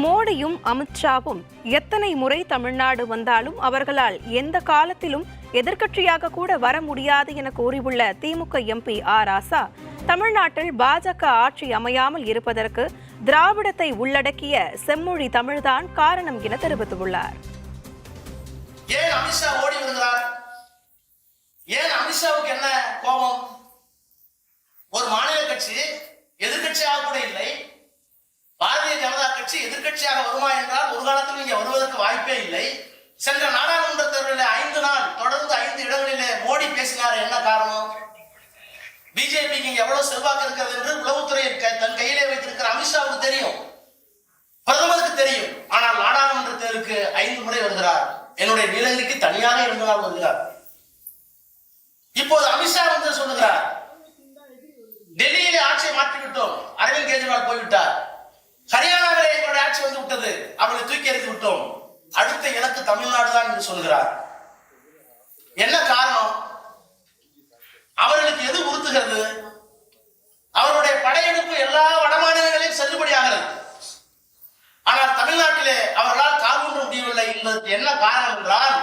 மோடியும் அமித்ஷாவும் எத்தனை முறை தமிழ்நாடு வந்தாலும் அவர்களால் எந்த காலத்திலும் எதிர்க்கட்சியாக கூட வர முடியாது என கூறியுள்ள திமுக எம்பி ஆர் ராசா தமிழ்நாட்டில் பாஜக ஆட்சி அமையாமல் இருப்பதற்கு திராவிடத்தை உள்ளடக்கிய செம்மொழி தமிழ்தான் காரணம் என தெரிவித்துள்ளார். ஏன் அமித்ஷா ஓடி வருகிறார்? ஏன் அமித்ஷாவுக்கு என்ன கோபம்? ஒரு மாநில கட்சி எதிர்கட்சியாக கூட இல்லை. பாரதிய ஜனதா கட்சி எதிர்கட்சியாக வருமா என்றால் ஒரு காலத்தில் இங்கே வருவதற்கு வாய்ப்பே இல்லை. சென்ற நாடாளுமன்ற தேர்தலில் 5 நாள் தொடர்ந்து 5 இடங்களிலே மோடி பேசினார். என்ன காரணம்? பிஜேபிக்கு இங்க எவ்வளவு செல்வாக்கு இருக்கிறது என்று உளவுத்துறை தன் கையிலே வைத்திருக்கிற அமித்ஷாவுக்கு தெரியும், பிரதமருக்கு தெரியும். ஆனால் நாடாளுமன்ற தேர்தலுக்கு 5 முறை வருகிறார். என்னுடைய நீலகிரிக்கு தனியாக 2 நாள் வருகிறார். இப்போது அமித்ஷா வந்து சொல்லுகிறார், டெல்லியிலே ஆட்சியை மாற்றிவிட்டோம், அரவிந்த் கெஜ்ரிவால் போய்விட்டார், ஹரியானாவிலே எங்களுடைய ஆட்சி வந்து விட்டது, அவர்களை தூக்கி எறிந்து விட்டோம், அடுத்த எனக்கு தமிழ்நாடு தான் என்று சொல்கிறார். என்ன காரணம்? அவர்களுக்கு எது உறுத்துகிறது? அவருடைய படையெடுப்பு எல்லா வடமாநிலங்களையும் செல்லுபடியாகிறது. ஆனால் தமிழ்நாட்டிலே அவர்களால் கால் முடியவில்லை. என்ன காரணம் என்றால்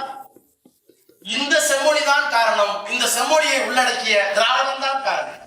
இந்த செம்மொழி தான் காரணம். இந்த செம்மொழியை உள்ளடக்கிய திராவிடம் தான் காரணம்.